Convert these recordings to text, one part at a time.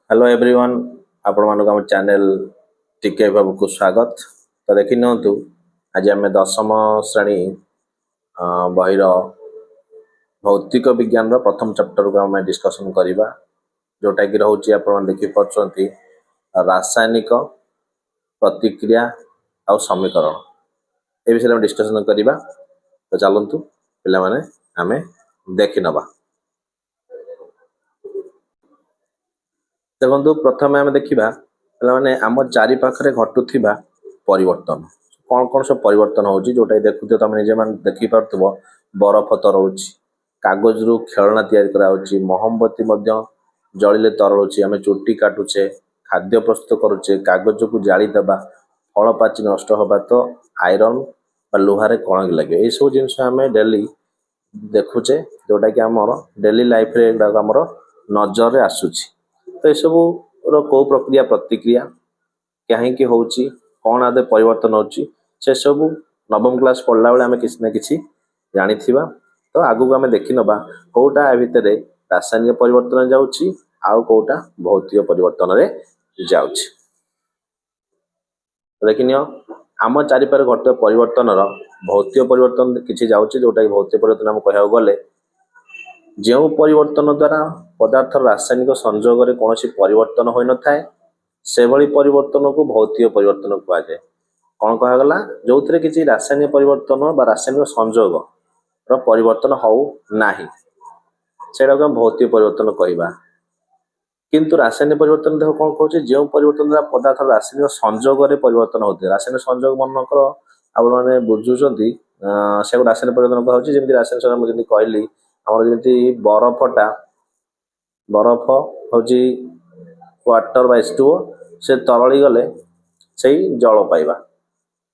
Hello everyone आपण मानक आम चैनल टीके बाबू को स्वागत। तो देखि नंतु आज आम दशम श्रेणी बहिर भौतिक विज्ञान प्रथम चैप्टर को आम डिस्कसन करवा जोटा कि रोचे आप देखिपी रासायनिक प्रतिक्रिया आ समीकरण ए विषय में डिस्कसन करवा। तो चलतु पिला माने आम देखि नबा। देखो प्रथम आम देखा पे आम चारि पाखे घटुवा परिवर्तन कौन कौन सब परिवर्तन होची जोटा देखुथ तुम निजे मान देखिपुव बरफ तरलुच कागज रु खेलना तैयारी मोहम्बती जलिले तरलुची आम चुट्टी काटुचे खाद्य प्रस्तुत करुचे कागज को जालीदेवा फल पाचि नष्ट होगा तो आयरन लुहारे कण लगे ये सब जिन आम डेली देखुचे जोटा कि आम डेली लाइफ आमर नजर आसूची। तो ये सब कौ प्रक्रिया प्रतिक्रिया कहीं होची कौन आदे परिवर्तन होची से सब नवम क्लास पढ़ला बेले आम किसी ना किसी जानी थिबा। तो आगु आम देखि नबा कौटा भितर रासायनिक परिवर्तन जाउची आउ कौटा भौतिक परिवर्तन रे जाउची। देखिनियो आम चारिपारे घटे परिवर्तन भौतिक परिवर्तन किसी जाउची जोटा कि भौतिक परिवर्तन आम कहया गले जो परिवर्तन द्वारा पदार्थ रासायनिक संजोग में कौन परिवर्तन हो न थाए से भली परिवर्तन को भौतिक परिवर्तन कहुए। कौन कहगला जो थे किसी रासायनिक परिवर्तन बा रासायनिक संजोग परिवर्तन हो नाही से भौतिक परिवर्तन कहवा। किंतु रासायनिक परिवर्तन देख कौन कहूँ जो परिवर्तन द्वारा पदार्थ रासायनिक संजोग में परिवर्तन होते रासायनिक संजोग मनकर आपने बुझुंट से रासायनिक परिवर्तन कहूँ जमी रासायनिक संजोग मुझे कहली आम जमी बरफटा बरफ हूँ वाटर बा H2O से तरली गले से जल पाइबा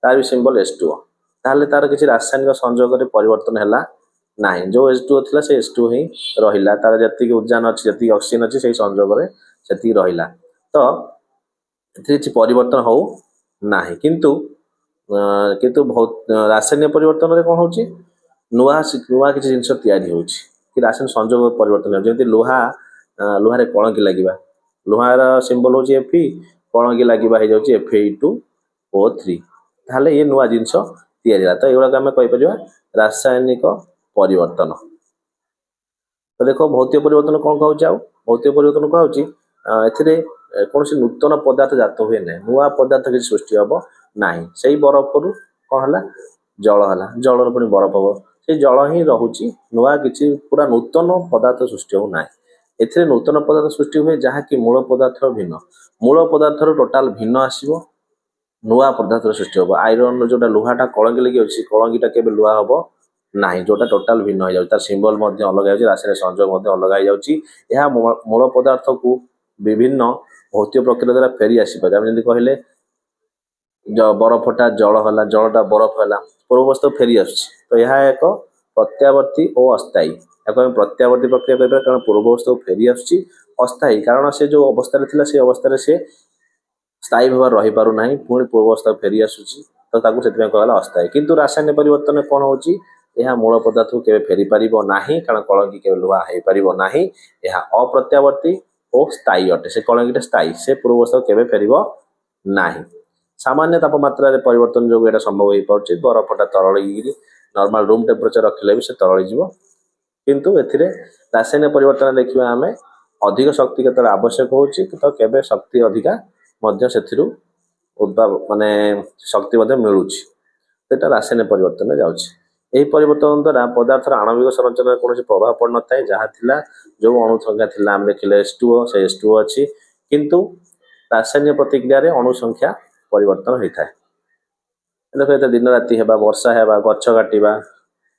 तार भी सिंबल H2O ताहले तार किसी रासायनिक संजोग में परिवर्तन है ना जो H2O थिला से H2O ही रहिला तार जति ऊर्जा अच्छी जी ऑक्सीजन अच्छी से संजोग में से रहिला। तो किसी परिवर्तन हो ना किंतु किंतु रासायनिक परिवर्तन में कौन होची नुआ नुआ किसी जिनस तैयारी होची कि रासायनिक संजोग परिवर्तन जमी लुहा लुहारे कण की लगे लुहार सिंबल हूँ Fe कण की लगे Fe2O3 ताहले ये नुआ जिनस तैयारी। तो युवा आम कहीपर रासायनिक परिवर्तन। तो देख भौतिक परिवर्तन कौन कहूँ भौतिक परिवर्तन कहूँ कौन नूतन पदार्थ जात हुए ना नुआ पदार्थ किसी सृष्टि हम ना से बरफ रु कौन है जल है जल पुणी बरफ हम से जल ही रोचे नुआ किसी पूरा नूतन पदार्थ सृष्टि हो ना ए नूतन पदार्थ सृष्टि हुए जहाँकि मूल पदार्थ भिन्न मूल पदार्थ टोटाल भिन्न आसो नुआ पदार्थ सृष्टि हम आयरन जोटा लुहाटा कलंगी लगी अच्छी कलंगीटा के लुहा हम ना जोटा टोटाल भिन्न हो जाए सिंबल अलग हो रासायनिक संजोग अलग हो मूल पदार्थ को विभिन्न भौतिक प्रक्रिया द्वारा फेरी आसपे जमी कहले बरफटा जल है जलटा बरफ है पूर्वस्था फेरी आस। तो यह एक प्रत्यावर्ती और अस्थायी या प्रत्यावर्ती प्रक्रिया कह कारण पूर्वस्था फेरी आस्थायी कारण से जो अवस्था से अवस्था से स्थायी भाव रही पार ना पुणी पूर्वस्था फेरी आसूसी तो कहला अस्थायी। किंतु रासायनिक परिवर्तन कौन होची यह मूल पदार्थ को केवे फेरी पार ना कारण कलंकी के लुहा हो पार ना यह अप्रत्यावर्ती और स्थायी अटे से कलंकीटा स्थायी से पूर्वस्था केवे फेर ना। सामान्य तापमात्रा परिवर्तन जो ये संभव हो पारे बरफटा तरल नॉर्मल रूम टेम्परेचर रखिले भी से तरल किंतु ए रासायनिक परिवर्तन देखा आम अधिक शक्ति के आवश्यक होची तो केवे शक्ति अधिका माने शक्ति मिलूची तो रासायनिक परिवर्तन जाऊँगी। यही परिवर्तन द्वारा पदार्थर आणविक संरचना कौन प्रभाव पड़ न था जहाँ थिला जो अणुसंख्या थिला आम देखिले H2O से H2O अच्छी किंतु रासायनिक प्रतिक्रिया रे अणुसंख्या परिवर्तन होता है। देखो ये दिन राति है वर्षा है गछ काटा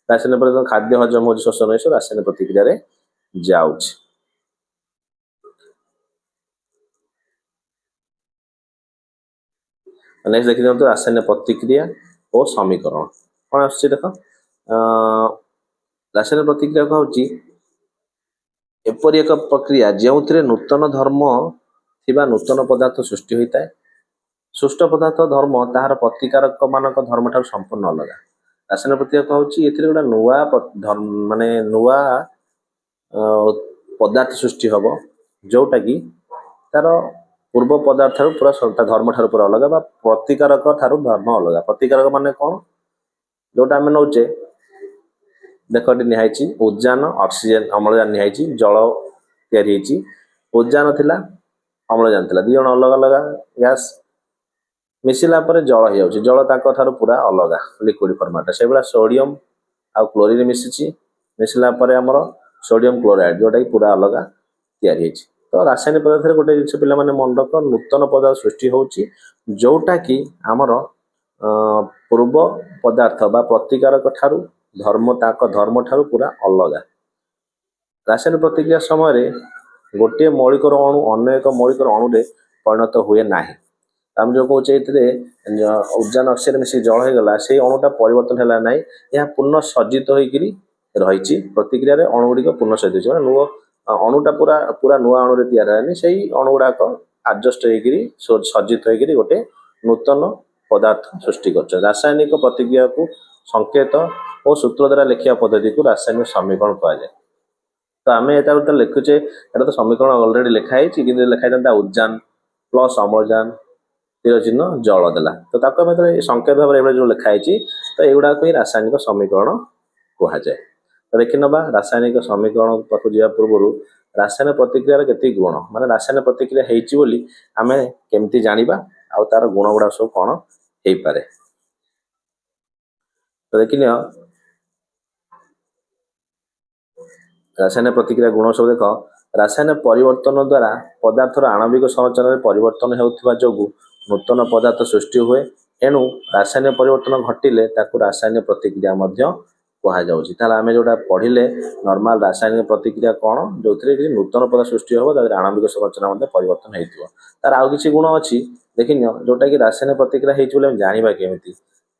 रासायनिक परिवर्तन खाद्य हजम हो शोषण हो रासायनिक प्रतिक्रिया रे जाउछ। नेक्स्ट देखी दिखाते रासायनिक प्रतिक्रिया और समीकरण कौन आस देख रासायनिक प्रतिक्रिया कहूँ एपरी एक प्रक्रिया जो नूतन धर्म थिबा नूतन पदार्थ सृष्टि होता है सुष्ट पदार्थ धर्म ताहार प्रतिकारक मान धर्म ठार संपूर्ण अलग। रासायनिक प्रतिक्रिया कहूँ ये गोटे नुआ माने नुआ पदार्थ सृष्टि हम जोटा कि ତାର ପୂର୍ବ ପଦାର୍ଥ ଠାରୁ ପୁରା ତା ଧର୍ମ ଠାରୁ ପୁରା ଅଲଗା ବା ପ୍ରତିକାରକ ଠାରୁ ଧର୍ମ ଅଲଗା। ପ୍ରତିକାରକ ମାନେ କ'ଣ? ଯୋଉଟା ଆମେ ନଉଛେ ଦେଖ ଏଠି ନିଆହେଇଛି ଉଦ୍ଜାନ, ଅକ୍ସିଜେନ ଅମ୍ଳଜାନ ନିଆହେଇଛି, ଜଳ ତିଆରି ହେଇଛି। ଉଦ୍ଜାନ ଥିଲା, ଅମ୍ଳଜାନ ଥିଲା, ଦି ଜଣ ଅଲଗା ଅଲଗା ଗ୍ୟାସ୍ ମିଶିଲା ପରେ ଜଳ ହେଇଯାଉଛି। ଜଳ ତାଙ୍କ ଠାରୁ ପୁରା ଅଲଗା ଲିକ୍ୱିଡ ଫର୍ମାଟ। ସେଇଭଳିଆ ସୋଡିୟମ ଆଉ କ୍ଲୋରିନ ମିଶିଛି, ମିଶିଲା ପରେ ଆମର ସୋଡିୟମ କ୍ଲୋରାଇଡ ଯୋଉଟା କି ପୁରା ଅଲଗା ତିଆରି ହେଇଛି। ତ ରାସାୟନିକ ପଦାର୍ଥରେ ଗୋଟେ ଜିନିଷ ପିଲାମାନେ ମନେ ରଖ, ନୂତନ ପଦାର୍ଥ ସୃଷ୍ଟି ହଉଛି ଯୋଉଟା କି ଆମର ପୂର୍ବ ପଦାର୍ଥ ବା ପ୍ରତିକାରକ ଠାରୁ ତାଙ୍କ ଧର୍ମ ଠାରୁ ପୁରା ଅଲଗା। ରାସାୟନିକ ପ୍ରତିକ୍ରିୟା ସମୟରେ ଗୋଟିଏ ମୌଳିକର ଅଣୁ ଅନ୍ୟ ଏକ ମୌଳିକର ଅଣୁରେ ପରିଣତ ହୁଏ ନାହିଁ। ଆମେ ଯେଉଁ କହୁଛେ ଏଥିରେ ଉଦ୍ଜାନ ଅକ୍ସିଜେନ ମିଶିକି ଜଳ ହେଇଗଲା, ସେଇ ଅଣୁଟା ପରିବର୍ତ୍ତନ ହେଲା ନାହିଁ, ଏହା ପୂର୍ଣ୍ଣ ସଜ୍ଜିତ ହେଇକିରି ରହିଛି। ପ୍ରତିକ୍ରିୟାରେ ଅଣୁ ଗୁଡ଼ିକ ପୂର୍ଣ୍ଣ ସଜ୍ଜିତ ହେଇଛି, ମାନେ ନୂଆ ଅଣୁଟା ପୁରା ନୂଆ ଅଣୁରେ ତିଆରି ହେଲାନି, ସେଇ ଅଣୁ ଗୁଡ଼ାକ ଆଡଜଷ୍ଟ ହେଇକିରି ସଜ୍ଜିତ ହେଇକିରି ଗୋଟେ ନୂତନ ପଦାର୍ଥ ସୃଷ୍ଟି କରୁଛନ୍ତି। ରାସାୟନିକ ପ୍ରତିକ୍ରିୟାକୁ ସଂକେତ ଓ ସୂତ୍ର ଦ୍ୱାରା ଲେଖିବା ପଦ୍ଧତିକୁ ରାସାୟନିକ ସମୀକରଣ କୁହାଯାଏ। ତ ଆମେ ଏଟା ଗୋଟେ ଲେଖୁଛେ, ଏଟା ତ ସମୀକରଣ ଅଲରେଡି ଲେଖା ହେଇଛି, କିନ୍ତୁ ଲେଖା ହେଇଥାନ୍ତା ଉଦ୍ଜାନ ପ୍ଲସ୍ ଅମ୍ଳଜାନ ତୀର ଚିହ୍ନ ଜଳ ଦେଲା। ତ ତାକୁ ଆମେ ସଂକେତ ଭାବରେ ଏଭଳି ଯୋଉ ଲେଖା ହେଇଛି, ତ ଏଗୁଡ଼ାକୁ ହିଁ ରାସାୟନିକ ସମୀକରଣ କୁହାଯାଏ। ତ ଦେଖିନେବା ରାସାୟନିକ ସମୀକରଣ ପାଖକୁ ଯିବା ପୂର୍ବରୁ ରାସାୟନିକ ପ୍ରତିକ୍ରିୟାର କେତିକି ଗୁଣ, ମାନେ ରାସାୟନିକ ପ୍ରତିକ୍ରିୟା ହେଇଛି ବୋଲି ଆମେ କେମିତି ଜାଣିବା ଆଉ ତାର ଗୁଣ ଗୁଡ଼ା ସବୁ କ'ଣ ହେଇପାରେ। ତ ଦେଖିନିଅ ରାସାୟନିକ ପ୍ରତିକ୍ରିୟା ଗୁଣ ସବୁ ଦେଖ। ରାସାୟନିକ ପରିବର୍ତ୍ତନ ଦ୍ୱାରା ପଦାର୍ଥର ଆଣବିକ ସଂରଚନାରେ ପରିବର୍ତ୍ତନ ହେଉଥିବା ଯୋଗୁଁ ନୂତନ ପଦାର୍ଥ ସୃଷ୍ଟି ହୁଏ। ଏଣୁ ରାସାୟନିକ ପରିବର୍ତ୍ତନ ଘଟିଲେ ତାକୁ ରାସାୟନିକ ପ୍ରତିକ୍ରିୟା ମଧ୍ୟ କୁହାଯାଉଛି। ତାହେଲେ ଆମେ ଯୋଉଟା ପଢିଲେ ନର୍ମାଲ ରାସାୟନିକ ପ୍ରତିକ୍ରିୟା କ'ଣ, ଯୋଉଥିରେ କି ନୂତନ ପଦାର୍ଥ ସୃଷ୍ଟି ହେବ, ତା ଦେହରେ ଆଣବିକ ସଂରଚନା ମଧ୍ୟ ପରିବର୍ତ୍ତନ ହେଇଥିବ। ତାର ଆଉ କିଛି ଗୁଣ ଅଛି ଦେଖିନିଅ, ଯୋଉଟା କି ରାସାୟନିକ ପ୍ରତିକ୍ରିୟା ହେଇଛି ବୋଲି ଆମେ ଜାଣିବା କେମିତି।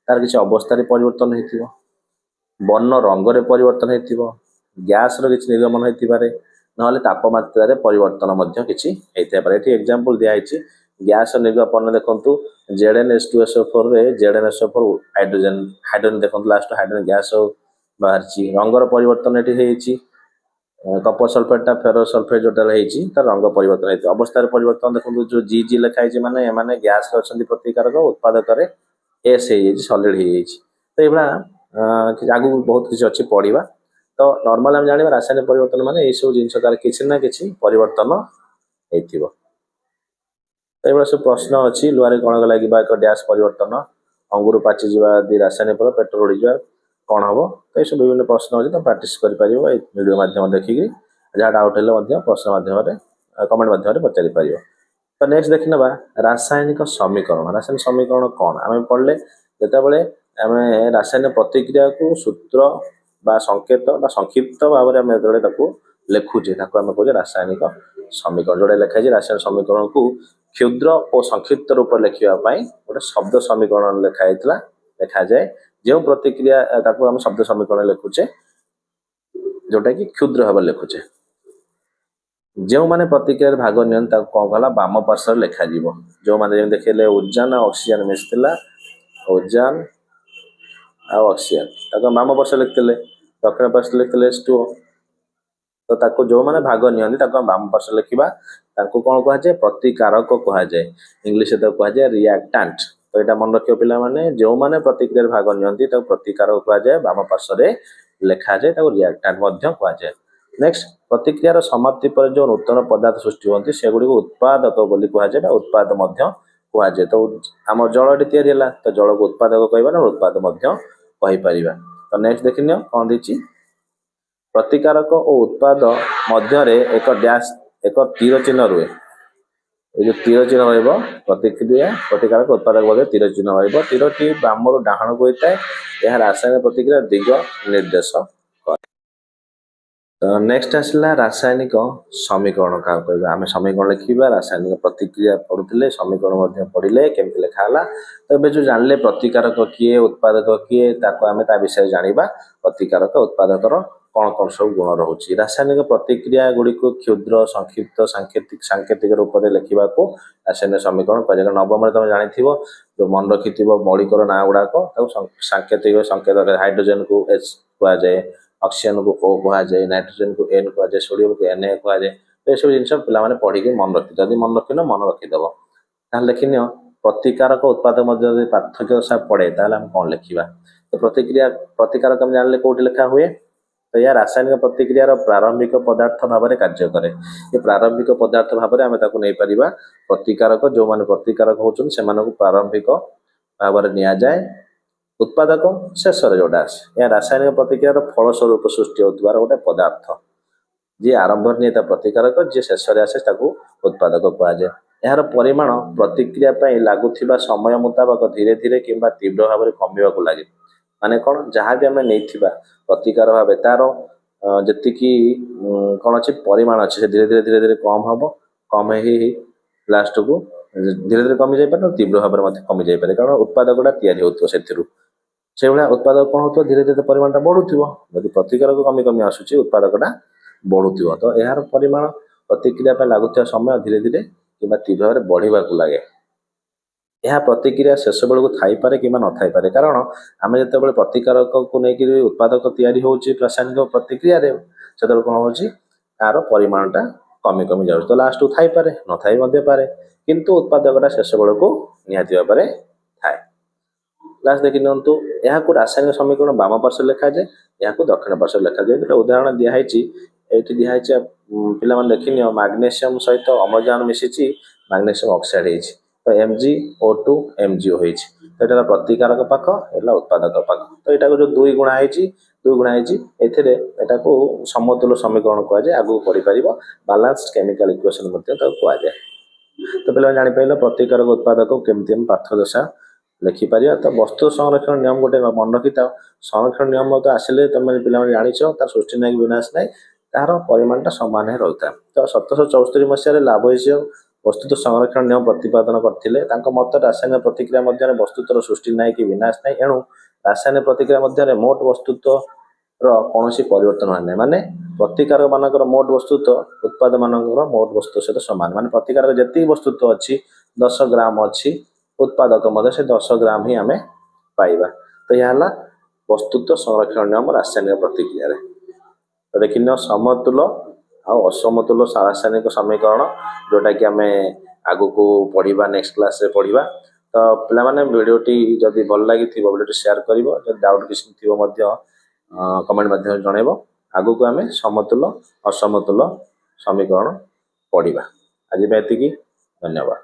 ତାର କିଛି ଅବସ୍ଥାରେ ପରିବର୍ତ୍ତନ ହେଇଥିବ, ବର୍ଣ୍ଣ ରଙ୍ଗରେ ପରିବର୍ତ୍ତନ ହେଇଥିବ, ଗ୍ୟାସର କିଛି ନିର୍ଗମନ ହେଇଥିବାରେ, ନହେଲେ ତାପମାତ୍ରାରେ ପରିବର୍ତ୍ତନ ମଧ୍ୟ କିଛି ହେଇଥାଇପାରେ। ଏଠି ଏକ୍ଜାମ୍ପଲ ଦିଆହେଇଛି ଗ୍ୟାସ ନିର୍ଗମନ ଦେଖନ୍ତୁ, ZnH2SO4 ରେ ZnSO4 ହାଇଡ୍ରୋଜେନ ଦେଖନ୍ତୁ, ଲାଷ୍ଟ ହାଇଡ୍ରୋଜେନ ଗ୍ୟାସ ବାହାରିଛି। ରଙ୍ଗର ପରିବର୍ତ୍ତନ ଏଠି ହେଇଛି, କପର ସଲଫେଟଟା ଫେରୋ ସଲଫେଟ ଯୋଉଟା ହେଇଛି ତାର ରଙ୍ଗ ପରିବର୍ତ୍ତନ ହେଇଛି। ଅବସ୍ଥାରେ ପରିବର୍ତ୍ତନ ଦେଖନ୍ତୁ, ଯୋଉ G ଲେଖା ହେଇଛି ମାନେ ଏମାନେ ଗ୍ୟାସରେ ଅଛନ୍ତି ପ୍ରତିକାରକ, ଉତ୍ପାଦକରେ S ହେଇଯାଇଛି, ସଲିଡ ହେଇଯାଇଛି। ତ ଏଇଭଳିଆ ଆଗକୁ ବହୁତ କିଛି ଅଛି ପଢିବା। ତ ନର୍ମାଲ ଆମେ ଜାଣିବା ରାସାୟନିକ ପରିବର୍ତ୍ତନ ମାନେ ଏଇସବୁ ଜିନିଷ ତାର କିଛି ନା କିଛି ପରିବର୍ତ୍ତନ ହେଇଥିବ। ତ ଏଇଭଳିଆ ସବୁ ପ୍ରଶ୍ନ ଅଛି। ଲୁହାରେ କଣ ଲାଗିବା ଏକ ଡ୍ୟାସ୍ ପରିବର୍ତ୍ତନ, ଅଙ୍ଗୁର ପାଚିଯିବା ଆଦି ରାସାୟନିକ ପେଟ୍ରୋଲ ଉଡ଼ିଯିବା କ'ଣ ହବ। ତ ଏସବୁ ବିଭିନ୍ନ ପ୍ରଶ୍ନ ଅଛି, ତ ପ୍ରାକ୍ଟିସ୍ କରିପାରିବ ଏଇ ଭିଡ଼ିଓ ମାଧ୍ୟମରେ ଦେଖିକି। ଯାହା ଡାଉଟ୍ ହେଲେ ମଧ୍ୟ ପ୍ରଶ୍ନ ମାଧ୍ୟମରେ କମେଣ୍ଟ ମାଧ୍ୟମରେ ପଚାରି ପାରିବ। ତ ନେକ୍ସଟ ଦେଖିନେବା ରାସାୟନିକ ସମୀକରଣ। ରାସାୟନିକ ସମୀକରଣ କ'ଣ ଆମେ ପଢ଼ିଲେ, ଯେତେବେଳେ ଆମେ ରାସାୟନିକ ପ୍ରତିକ୍ରିୟାକୁ ସୂତ୍ର ବା ସଂକେତ ବା ସଂକ୍ଷିପ୍ତ ଭାବରେ ଆମେ ଯେତେବେଳେ ତାକୁ ଲେଖୁଛେ, ତାକୁ ଆମେ କହୁଛେ ରାସାୟନିକ ସମୀକରଣ। ଯୋଉଟା ଲେଖା ହେଇଛି ରାସାୟନିକ ସମୀକରଣକୁ କ୍ଷୁଦ୍ର ଓ ସଂକ୍ଷିପ୍ତ ରୂପରେ ଲେଖିବା ପାଇଁ ଗୋଟେ ଶବ୍ଦ ସମୀକରଣ ଲେଖାଯାଏ। ଯେଉଁ ପ୍ରତିକ୍ରିୟା ତାକୁ ଆମେ ଶବ୍ଦ ସମୀକରଣ ଲେଖୁଛେ, ଯୋଉଟା କି କ୍ଷୁଦ୍ର ଭାବରେ ଲେଖୁଛେ। ଯେଉଁମାନେ ପ୍ରତିକ୍ରିୟାରେ ଭାଗ ନିଅନ୍ତି ତାକୁ କ'ଣ କଲା, ବାମ ପାର୍ଶ୍ୱରେ ଲେଖାଯିବ। ଯେଉଁମାନେ ଯେମିତି ଦେଖିଲେ ଉଦ୍ଜାନ ଆଉ ଅକ୍ସିଜେନ ମିଶିଥିଲା, ଉଦ୍ଜାନ ଆଉ ଅକ୍ସିଜେନ, ତାକୁ ବାମ ପାର୍ଶ୍ୱରେ ଲିଖିଥିଲେ। ଦକ୍ଷିଣ ପାର୍ଶ୍ୱରେ ଲିଖିଥିଲେ H2O। ତ ତାକୁ ଯେଉଁମାନେ ଭାଗ ନିଅନ୍ତି ତାକୁ ଆମେ ବାମ ପାର୍ଶ୍ୱରେ ଲେଖିବା। ତାଙ୍କୁ କ'ଣ କୁହାଯାଏ, ପ୍ରତିକାରକ କୁହାଯାଏ। ଇଂଲିଶରେ ତାକୁ କୁହାଯାଏ ରିଆକ୍ଟାଣ୍ଟ। ତ ଏଇଟା ମନେ ରଖିବ ପିଲାମାନେ, ଯେଉଁମାନେ ପ୍ରତିକ୍ରିୟାରେ ଭାଗ ନିଅନ୍ତି ତାକୁ ପ୍ରତିକାରକ କୁହାଯାଏ, ବାମ ପାର୍ଶ୍ୱରେ ଲେଖାଯାଏ, ତାକୁ ରିଆକ୍ଟାଣ୍ଟ ମଧ୍ୟ କୁହାଯାଏ। ନେକ୍ସଟ, ପ୍ରତିକ୍ରିୟାର ସମାପ୍ତି ପରେ ଯେଉଁ ନୂତନ ପଦାର୍ଥ ସୃଷ୍ଟି ହୁଅନ୍ତି ସେଗୁଡ଼ିକୁ ଉତ୍ପାଦକ ବୋଲି କୁହାଯାଏ ବା ଉତ୍ପାଦ ମଧ୍ୟ କୁହାଯାଏ। ତ ଆମ ଜଳଟି ତିଆରି ହେଲା, ତ ଜଳକୁ ଉତ୍ପାଦକ କହିବା ନା ଉତ୍ପାଦ ମଧ୍ୟ କହିପାରିବା। ତ ନେକ୍ସଟ ଦେଖିନିଅ କ'ଣ ଦେଇଛି, ପ୍ରତିକାରକ ଓ ଉତ୍ପାଦ ମଧ୍ୟରେ ଏକ ତୀର ଚିହ୍ନ ରୁହେ। এই যে তীର ଚିହ୍ନ ରହିବ, ପ୍ରତିକାରକ ଉତ୍ପାଦକ ମଧ୍ୟରେ ତୀର ଚିହ୍ନ ରହିବ। ତୀରଟି ବାମରୁ ଡାହାଣକୁ ହୋଇଥାଏ। ଏହା ରାସାୟନିକ ପ୍ରତିକ୍ରିୟା ଦିଗ ନିର୍ଦ୍ଦେଶ କରେ। ତ ନେକ୍ସଟ ଆସିଲା ରାସାୟନିକ ସମୀକରଣ କାହାକୁ କହିବା। ଆମେ ସମୀକରଣ ଲେଖିବା, ରାସାୟନିକ ପ୍ରତିକ୍ରିୟା ପଢୁଥିଲେ, ସମୀକରଣ ମଧ୍ୟ ପଢିଲେ କେମିତି ଲେଖା ହେଲା। ତ ଏବେ ଯୋଉ ଜାଣିଲେ ପ୍ରତିକାରକ କିଏ, ଉତ୍ପାଦକ କିଏ, ତାକୁ ଆମେ ତା ବିଷୟରେ ଜାଣିବା। ପ୍ରତିକାରକ ଉତ୍ପାଦକର କ'ଣ କ'ଣ ସବୁ ଗୁଣ ରହୁଛି। ରାସାୟନିକ ପ୍ରତିକ୍ରିୟା ଗୁଡ଼ିକୁ କ୍ଷୁଦ୍ର, ସଂକ୍ଷିପ୍ତ, ସାଙ୍କେତିକ ରୂପରେ ଲେଖିବାକୁ ରାସାୟନିକ ସମୀକରଣ କୁହାଯାଏ। ନବମରେ ତମେ ଜାଣିଥିବ, ଯୋଉ ମନେ ରଖିଥିବ ମୌଳିକର ନାଁ ଗୁଡାକ ତାକୁ ସାଙ୍କେତିକ ସଂକେତ, ହାଇଡ୍ରୋଜେନକୁ H କୁହାଯାଏ, ଅକ୍ସିଜେନକୁ O କୁହାଯାଏ, ନାଇଟ୍ରୋଜେନକୁ N କୁହାଯାଏ, ସୋଡିୟମକୁ Na କୁହାଯାଏ। ଏସବୁ ଜିନିଷ ପିଲାମାନେ ପଢ଼ିକି ମନେ ରଖି ଯଦି ମନେ ରଖିନ ମନେ ରଖିଦେବ। ତାହେଲେ ଦେଖିନିଅ ପ୍ରତିକାରକ ଉତ୍ପାଦ ମଧ୍ୟ ଯଦି ପାର୍ଥକ୍ୟ ପଡ଼େ ତାହେଲେ ଆମେ କ'ଣ ଲେଖିବା? ତ ପ୍ରତିକାରକ ଆମେ ଜାଣିଲେ କୋଉଠି ଲେଖା ହୁଏ? ତ ଏହା ରାସାୟନିକ ପ୍ରତିକ୍ରିୟାର ପ୍ରାରମ୍ଭିକ ପଦାର୍ଥ ଭାବରେ କାର୍ଯ୍ୟ କରେ। ଏ ପ୍ରାରମ୍ଭିକ ପଦାର୍ଥ ଭାବରେ ଆମେ ତାକୁ ନେଇପାରିବା ପ୍ରତିକାରକ। ଯେଉଁମାନେ ପ୍ରତିକାରକ ହେଉଛନ୍ତି ସେମାନଙ୍କୁ ପ୍ରାରମ୍ଭିକ ଭାବରେ ନିଆଯାଏ। ଉତ୍ପାଦକ ଶେଷରେ ଯୋଉଟା ଆସେ, ଏହା ରାସାୟନିକ ପ୍ରତିକ୍ରିୟାର ଫଳସ୍ୱରୂପ ସୃଷ୍ଟି ହେଉଥିବାର ଗୋଟେ ପଦାର୍ଥ। ଯିଏ ଆରମ୍ଭରେ ନିଏ ତା ପ୍ରତିକାରକ, ଯିଏ ଶେଷରେ ଆସେ ତାକୁ ଉତ୍ପାଦକ କୁହାଯାଏ। ଏହାର ପରିମାଣ ପ୍ରତିକ୍ରିୟା ପାଇଁ ଲାଗୁଥିବା ସମୟ ମୁତାବକ ଧୀରେ ଧୀରେ କିମ୍ବା ତୀବ୍ର ଭାବରେ କମିବାକୁ ଲାଗେ। ମାନେ କ'ଣ? ଯାହା ବି ଆମେ ନେଇଥିବା ପ୍ରତିକାର ଭାବେ ତାର ଯେତିକି କ'ଣ ଅଛି ପରିମାଣ ଅଛି, ସେ ଧୀରେ ଧୀରେ କମ୍ ହେବ। କମ୍ ହେଇ ଲାଷ୍ଟକୁ ଧୀରେ ଧୀରେ କମି ଯାଇପାରେ, ତୀବ୍ର ଭାବରେ ମଧ୍ୟ କମି ଯାଇପାରେ, କାରଣ ଉତ୍ପାଦକଟା ତିଆରି ହେଉଥିବ ସେଥିରୁ। ସେଇଭଳିଆ ଉତ୍ପାଦକ କ'ଣ ହେଉଥିବ? ଧୀରେ ଧୀରେ ପରିମାଣଟା ବଢ଼ୁଥିବ। ଯଦି ପ୍ରତିକାରକ କମି କମି ଆସୁଛି, ଉତ୍ପାଦକଟା ବଢ଼ୁଥିବ। ତ ଏହାର ପରିମାଣ ପ୍ରତିକ୍ରିୟା ପାଇଁ ଲାଗୁଥିବା ସମୟ ଧୀରେ ଧୀରେ କିମ୍ବା ତୀବ୍ର ଭାବରେ ବଢ଼ିବାକୁ ଲାଗେ। ଏହା ପ୍ରତିକ୍ରିୟା ଶେଷ ବେଳକୁ ଥାଇପାରେ କିମ୍ବା ନଥାଇପାରେ, କାରଣ ଆମେ ଯେତେବେଳେ ପ୍ରତିକାରକକୁ ନେଇକରି ଉତ୍ପାଦକ ତିଆରି ହେଉଛି ରାସାୟନିକ ପ୍ରତିକ୍ରିୟାରେ, ସେତେବେଳେ କ'ଣ ହେଉଛି? ତାର ପରିମାଣଟା କମି କମି ଯାଉଛି। ତ ଲାଷ୍ଟକୁ ଥାଇପାରେ, ନଥାଇ ମଧ୍ୟ ପାରେ, କିନ୍ତୁ ଉତ୍ପାଦକଟା ଶେଷ ବେଳକୁ ନିହାତି ଭାବରେ ଥାଏ। ଲାଷ୍ଟ ଦେଖି ନିଅନ୍ତୁ, ଏହାକୁ ରାସାୟନିକ ସମୀକରଣ ବାମ ପାର୍ଶ୍ୱରେ ଲେଖାଯାଏ, ଏହାକୁ ଦକ୍ଷିଣ ପାର୍ଶ୍ୱରେ ଲେଖାଯାଏ। ଗୋଟେ ଉଦାହରଣ ଦିଆହେଇଛି, ଏଇଠି ଦିଆହେଇଛି ପିଲାମାନେ ଦେଖିନିଅ, ମାଗ୍ନେସିୟମ ସହିତ ଅମ୍ଳଜାନ ମିଶିଛି, ମାଗ୍ନେସିୟମ ଅକ୍ସାଇଡ୍ ହେଇଛି। ତ MgO2 MgO ହେଇଛି। ତ ଏଇଟା ହେଲା ପ୍ରତିକାରକ ପାଖ, ହେଲା ଉତ୍ପାଦକ ପାଖ। ତ ଏଇଟାକୁ ଯୋଉ ଦୁଇ ଗୁଣା ହେଇଛି ଏଥିରେ ଏଟାକୁ ସମତୁଲ ସମୀକରଣ କୁହାଯାଏ। ଆଗକୁ ପଢିପାରିବ, ବାଲାନ୍ସଡ କେମିକାଲ ଇକ୍ୱେସନ ମଧ୍ୟ ତାକୁ କୁହାଯାଏ। ତ ପିଲାମାନେ ଜାଣିପାରିଲ ପ୍ରତିକାରକ ଉତ୍ପାଦକ କେମିତି ଆମେ ପାଠ ଦଶା ଲେଖିପାରିବା। ତ ବସ୍ତୁ ସଂରକ୍ଷଣ ନିୟମ ଗୋଟେ ମନେ ରଖିଥାଅ। ସଂରକ୍ଷଣ ନିୟମ ତ ଆସିଲେ ତମେ ପିଲାମାନେ ଜାଣିଛ, ତାର ସୃଷ୍ଟି ନାହିଁ କି ବିନାଶ ନାହିଁ, ତାହାର ପରିମାଣଟା ସମାନ ହିଁ ରହିଥାଏ। ତ 1774 ମସିହାରେ ଲାଭୋଇସିୟର ବସ୍ତୁତ୍ୱ ସଂରକ୍ଷଣ ନିୟମ ପ୍ରତିପାଦନ କରିଥିଲେ। ତାଙ୍କ ମତ ରାସାୟନିକ ପ୍ରତିକ୍ରିୟା ମଧ୍ୟରେ ବସ୍ତୁତ୍ୱର ସୃଷ୍ଟି ନାହିଁ କି ବିନାଶ ନାହିଁ, ଏଣୁ ରାସାୟନିକ ପ୍ରତିକ୍ରିୟା ମଧ୍ୟରେ ମୋଟ ବସ୍ତୁତ୍ୱର କୌଣସି ପରିବର୍ତ୍ତନ ହୁଏ ନାହିଁ। ମାନେ ପ୍ରତିକାରକ ମାନଙ୍କର ମୋଟ ବସ୍ତୁତ୍ୱ ଉତ୍ପାଦ ମାନଙ୍କର ମୋଟ ବସ୍ତୁତ୍ୱ ସହିତ ସମାନ। ମାନେ ପ୍ରତିକାରକ ଯେତିକି ବସ୍ତୁତ୍ୱ ଅଛି 10 ଗ୍ରାମ ଅଛି, ଉତ୍ପାଦକ ମଧ୍ୟ ସେ 10 ଗ୍ରାମ ହିଁ ଆମେ ପାଇବା। ତ ଏହା ହେଲା ବସ୍ତୁତ୍ୱ ସଂରକ୍ଷଣ ନିୟମ ରାସାୟନିକ ପ୍ରତିକ୍ରିୟାରେ। ତ ଦେଖିନିଅ ସମତୁଲ ଆଉ ଅସମତୁଲ ରାସାୟନିକ ସମୀକରଣ, ଯୋଉଟାକି ଆମେ ଆଗକୁ ପଢିବା, ନେକ୍ସଟ କ୍ଲାସରେ ପଢିବା। ତ ପିଲାମାନେ ଭିଡ଼ିଓଟି ଯଦି ଭଲ ଲାଗିଥିବ ଭିଡ଼ିଓଟି ସେୟାର କରିବ, ଯଦି ଡାଉଟ୍ କିଛି ଥିବ ମଧ୍ୟ କମେଣ୍ଟ ମାଧ୍ୟମରେ ଜଣାଇବ। ଆଗକୁ ଆମେ ସମତୁଲ ଅସମତୁଲ ସମୀକରଣ ପଢିବା। ଆଜି ପାଇଁ ଏତିକି, ଧନ୍ୟବାଦ।